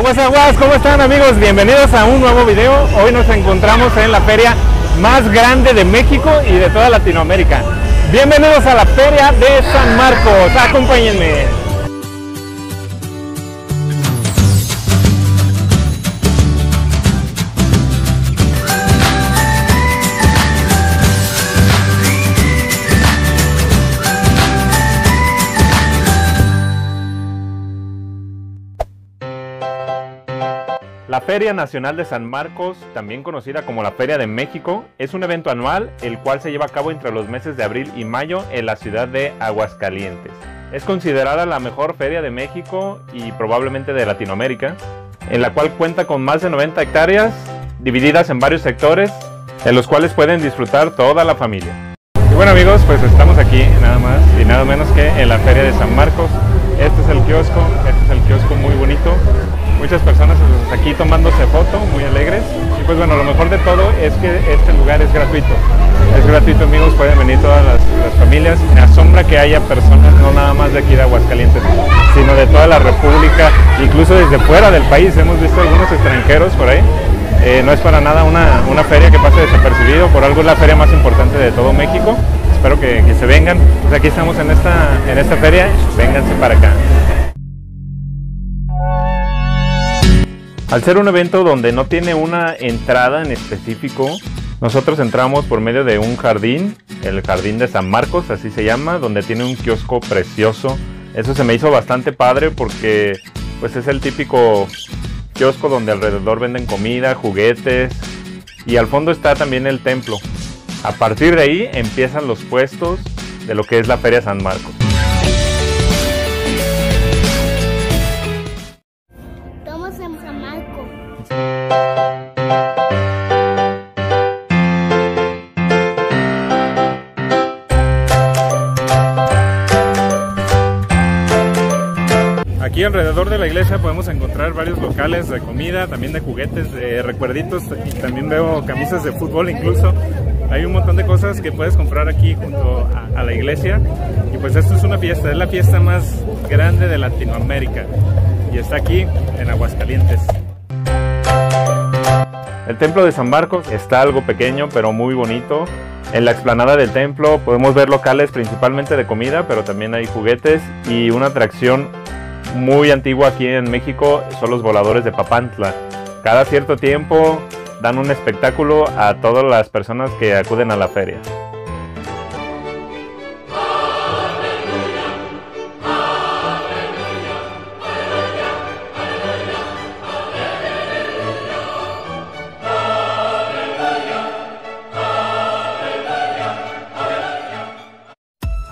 Aguas, aguas, ¿cómo están amigos? Bienvenidos a un nuevo video. Hoy nos encontramos en la feria más grande de México y de toda Latinoamérica. Bienvenidos a la feria de San Marcos, acompáñenme. La Feria Nacional de San Marcos, también conocida como la Feria de México, es un evento anual el cual se lleva a cabo entre los meses de abril y mayo en la ciudad de Aguascalientes. Es considerada la mejor feria de México y probablemente de Latinoamérica, en la cual cuenta con más de 90 hectáreas divididas en varios sectores, en los cuales pueden disfrutar toda la familia. Y bueno amigos, pues estamos aquí nada más y nada menos que en la Feria de San Marcos. Este es el kiosco muy bonito. Muchas personas aquí tomándose foto, muy alegres. Y pues bueno, lo mejor de todo es que este lugar es gratuito. Es gratuito amigos, pueden venir todas las familias. Me asombra que haya personas no nada más de aquí de Aguascalientes, sino de toda la República, incluso desde fuera del país. Hemos visto algunos extranjeros por ahí. No es para nada una feria que pase desapercibido, por algo es la feria más importante de todo México. Espero que se vengan. Pues aquí estamos en esta feria, vénganse para acá. Al ser un evento donde no tiene una entrada en específico, nosotros entramos por medio de un jardín, el Jardín de San Marcos, así se llama, donde tiene un kiosco precioso. Eso se me hizo bastante padre porque pues es el típico kiosco donde alrededor venden comida, juguetes y al fondo está también el templo. A partir de ahí empiezan los puestos de lo que es la Feria San Marcos. Estamos en San Marcos. Aquí alrededor de la iglesia podemos encontrar varios locales de comida, también de juguetes, de recuerditos y también veo camisas de fútbol incluso. Hay un montón de cosas que puedes comprar aquí junto a la iglesia. Y pues esto es una fiesta, es la fiesta más grande de Latinoamérica. Y está aquí en Aguascalientes. El templo de San Marcos está algo pequeño pero muy bonito. En la explanada del templo podemos ver locales principalmente de comida, pero también hay juguetes y una atracción muy antigua aquí en México son los voladores de Papantla. Cada cierto tiempo dan un espectáculo a todas las personas que acuden a la feria.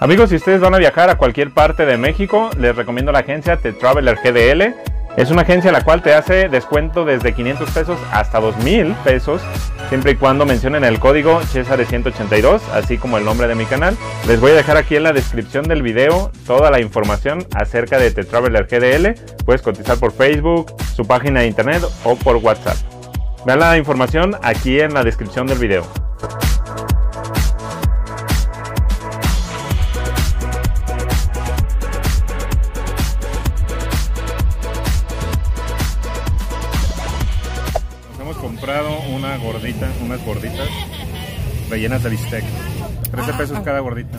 Amigos, si ustedes van a viajar a cualquier parte de México, les recomiendo la agencia The Traveler GDL. Es una agencia la cual te hace descuento desde 500 pesos hasta 2000 pesos, siempre y cuando mencionen el código Cesare182, así como el nombre de mi canal. Les voy a dejar aquí en la descripción del video toda la información acerca de The Traveler GDL. Puedes cotizar por Facebook, su página de internet o por WhatsApp. Vean la información aquí en la descripción del video. Comprado unas gorditas rellenas de bistec, 13 pesos cada gordita.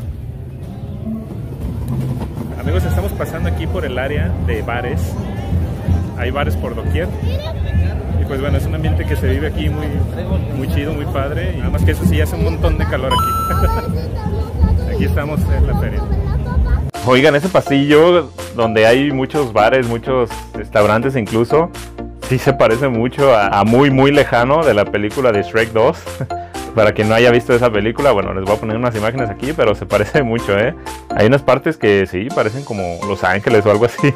Amigos, estamos pasando aquí por el área de bares. Hay bares por doquier y pues bueno, es un ambiente que se vive aquí muy chido, muy padre, y nada más que eso sí, hace un montón de calor aquí. Aquí estamos en la feria. Oigan, ese pasillo donde hay muchos bares, muchos restaurantes incluso, sí se parece mucho a muy lejano de la película de Shrek 2. Para quien no haya visto esa película, bueno, les voy a poner unas imágenes aquí, pero se parece mucho, ¿eh? Hay unas partes que sí, parecen como Los Ángeles o algo así.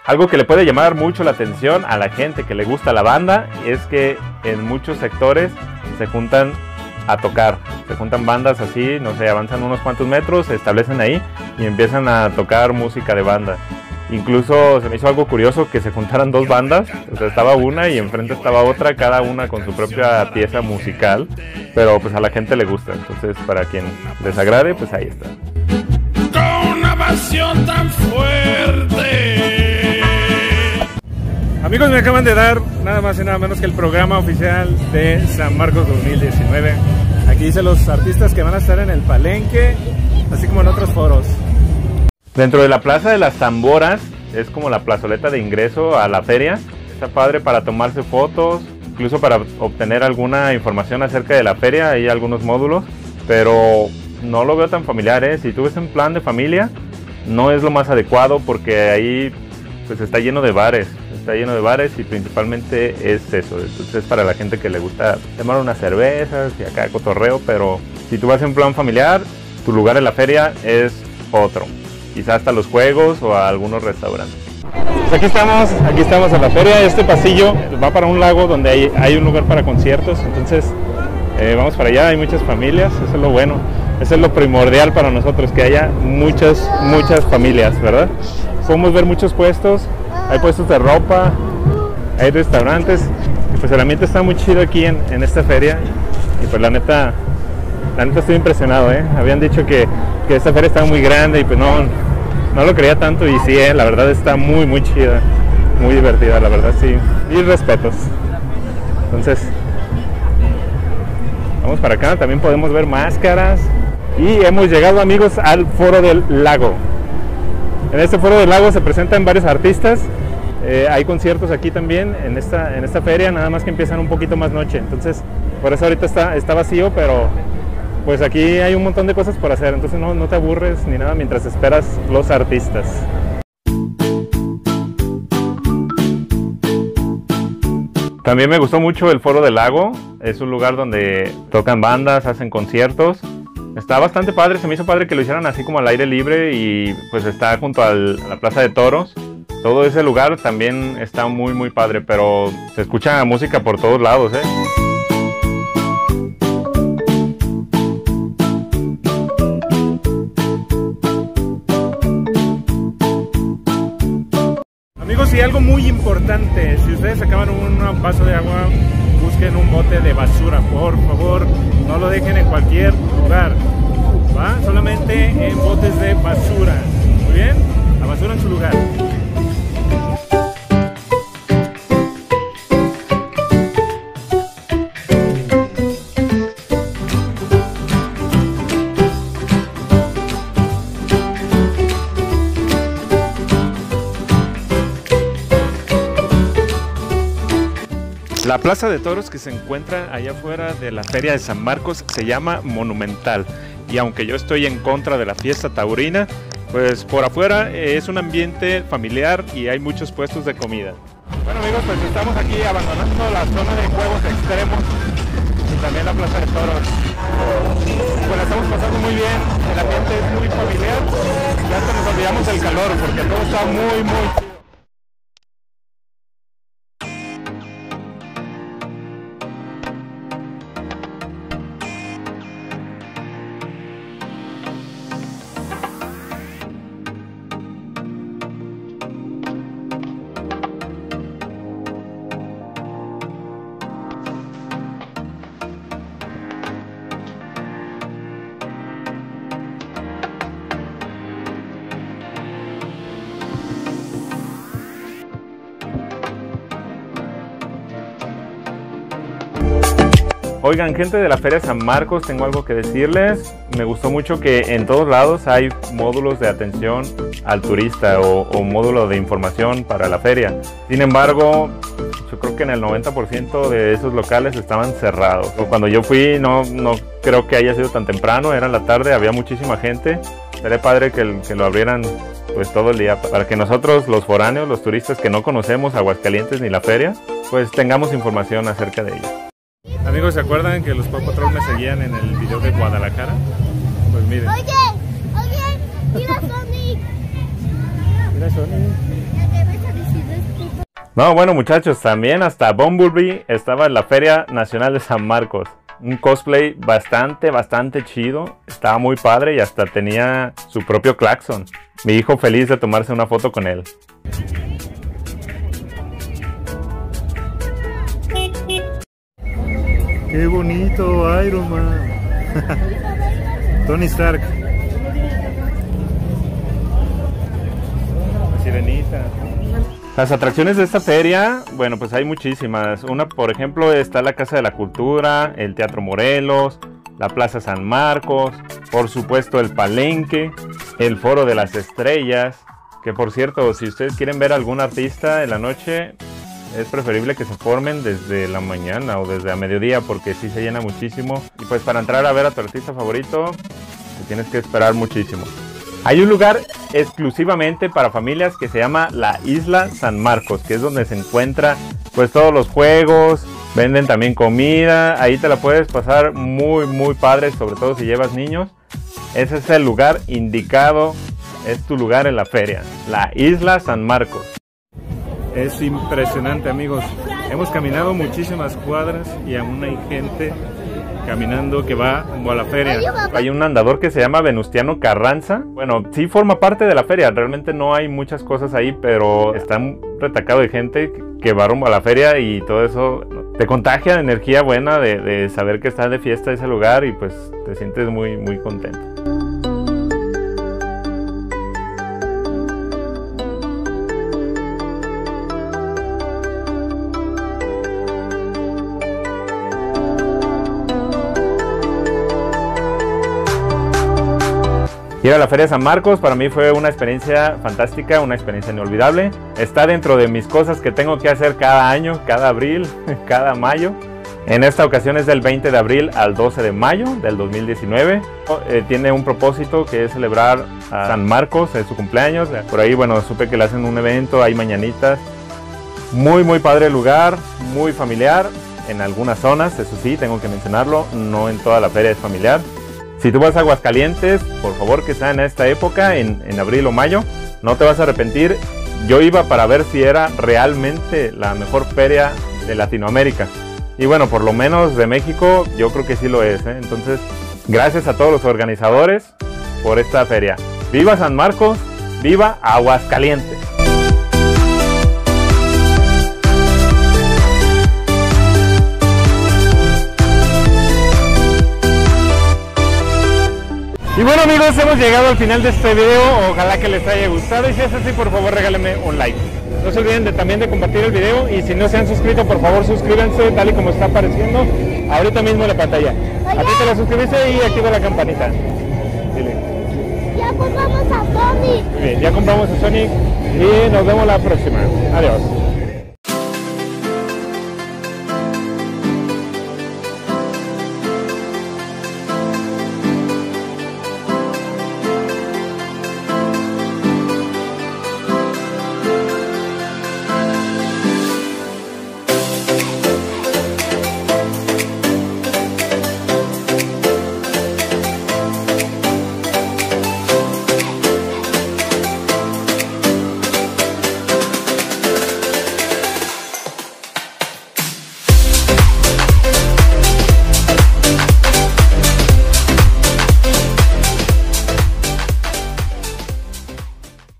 Algo que le puede llamar mucho la atención a la gente que le gusta la banda es que en muchos sectores se juntan a tocar, se juntan bandas así, no sé, avanzan unos cuantos metros, se establecen ahí y empiezan a tocar música de banda. Incluso se me hizo algo curioso que se juntaran dos bandas, o sea, estaba una y enfrente estaba otra, cada una con su propia pieza musical, pero pues a la gente le gusta, entonces para quien les agrade, pues ahí está. Con una pasión tan fuerte. Amigos, me acaban de dar nada más y nada menos que el programa oficial de San Marcos 2019. Aquí dice los artistas que van a estar en el Palenque, así como en otros foros. Dentro de la Plaza de las Tamboras, es como la plazoleta de ingreso a la feria. Está padre para tomarse fotos, incluso para obtener alguna información acerca de la feria. Hay algunos módulos, pero no lo veo tan familiar, ¿eh? Si tú ves en plan de familia, no es lo más adecuado porque ahí pues está lleno de bares. Está lleno de bares y principalmente es eso. Entonces es para la gente que le gusta tomar unas cervezas y acá cotorreo, pero si tú vas en plan familiar, tu lugar en la feria es otro. Quizás hasta los juegos o a algunos restaurantes. Pues aquí estamos en la feria. Este pasillo va para un lago donde hay un lugar para conciertos, entonces vamos para allá, hay muchas familias, eso es lo bueno, eso es lo primordial para nosotros, que haya muchas familias, ¿verdad? Podemos ver muchos puestos, hay puestos de ropa, hay restaurantes, y pues el ambiente está muy chido aquí en esta feria, y pues la neta estoy impresionado, ¿eh? Habían dicho que esta feria estaba muy grande y pues no lo creía tanto, y sí, la verdad está muy chida, muy divertida, la verdad, sí, y respetos. Entonces vamos para acá, también podemos ver máscaras y hemos llegado, amigos, al Foro del Lago. En este Foro del Lago se presentan varios artistas, hay conciertos aquí también en esta feria, nada más que empiezan un poquito más noche, entonces por eso ahorita está vacío, pero pues aquí hay un montón de cosas por hacer, entonces no te aburres ni nada mientras esperas los artistas. También me gustó mucho el Foro del Lago, es un lugar donde tocan bandas, hacen conciertos. Está bastante padre, se me hizo padre que lo hicieran así como al aire libre y pues está junto a la Plaza de Toros. Todo ese lugar también está muy padre, pero se escucha música por todos lados, ¿eh? Amigos, y algo muy importante, si ustedes acaban un vaso de agua, busquen un bote de basura, por favor, no lo dejen en cualquier lugar, ¿va? Solamente en botes de basura, ¿muy bien? La basura en su lugar. La Plaza de Toros que se encuentra allá afuera de la Feria de San Marcos se llama Monumental, y aunque yo estoy en contra de la fiesta taurina, pues por afuera es un ambiente familiar y hay muchos puestos de comida. Bueno, amigos, pues estamos aquí abandonando la zona de juegos extremos y también la Plaza de Toros. Pues la estamos pasando muy bien, el ambiente es muy familiar y hasta nos olvidamos del calor porque todo está muy chido. Oigan, gente de la Feria de San Marcos, tengo algo que decirles. Me gustó mucho que en todos lados hay módulos de atención al turista o módulo de información para la feria. Sin embargo, yo creo que en el 90% de esos locales estaban cerrados. Cuando yo fui no creo que haya sido tan temprano, era en la tarde, había muchísima gente. Sería padre que lo abrieran pues todo el día para que nosotros, los foráneos, los turistas que no conocemos Aguascalientes ni la feria, pues tengamos información acerca de ella. Amigos, ¿se acuerdan que los Paw Patrol me seguían en el video de Guadalajara? Pues miren. Oye, mira Sonic. Mira Sonic. No, bueno muchachos, también hasta Bumblebee estaba en la Feria Nacional de San Marcos. Un cosplay bastante chido, estaba muy padre y hasta tenía su propio claxon. Mi hijo feliz de tomarse una foto con él. ¡Qué bonito Iron Man! Tony Stark. La sirenita. Las atracciones de esta feria, bueno, pues hay muchísimas. Una, por ejemplo, está la Casa de la Cultura, el Teatro Morelos, la Plaza San Marcos, por supuesto el Palenque, el Foro de las Estrellas, que por cierto, si ustedes quieren ver a algún artista en la noche, es preferible que se formen desde la mañana o desde a mediodía porque sí se llena muchísimo. Y pues para entrar a ver a tu artista favorito, te tienes que esperar muchísimo. Hay un lugar exclusivamente para familias que se llama la Isla San Marcos, que es donde se encuentra pues todos los juegos, venden también comida, ahí te la puedes pasar muy padre, sobre todo si llevas niños. Ese es el lugar indicado, es tu lugar en la feria, la Isla San Marcos. Es impresionante amigos, hemos caminado muchísimas cuadras y aún hay gente caminando que va a la feria. Hay un andador que se llama Venustiano Carranza. Bueno, sí forma parte de la feria. Realmente no hay muchas cosas ahí, pero está retacado de gente que va rumbo a la feria y todo eso te contagia de energía buena de saber que estás de fiesta en ese lugar y pues te sientes muy contento. Ir a la Feria de San Marcos para mí fue una experiencia fantástica, una experiencia inolvidable. Está dentro de mis cosas que tengo que hacer cada año, cada abril, cada mayo. En esta ocasión es del 20 de abril al 12 de mayo del 2019. Tiene un propósito que es celebrar a San Marcos en su cumpleaños. Por ahí, bueno, supe que le hacen un evento, hay mañanitas. Muy padre el lugar, muy familiar. En algunas zonas, eso sí, tengo que mencionarlo, no en toda la feria es familiar. Si tú vas a Aguascalientes, por favor que sea en esta época, en abril o mayo, no te vas a arrepentir. Yo iba para ver si era realmente la mejor feria de Latinoamérica. Y bueno, por lo menos de México, yo creo que sí lo es, ¿eh? Entonces, gracias a todos los organizadores por esta feria. ¡Viva San Marcos! ¡Viva Aguascalientes! Y bueno amigos, hemos llegado al final de este video, ojalá que les haya gustado y si es así por favor regálenme un like. No se olviden también de compartir el video y si no se han suscrito por favor suscríbanse tal y como está apareciendo ahorita mismo en la pantalla. Aprieta la suscribirse y activa la campanita. Dile. Ya compramos a Sonic. Muy bien, ya compramos a Sonic y nos vemos la próxima. Adiós.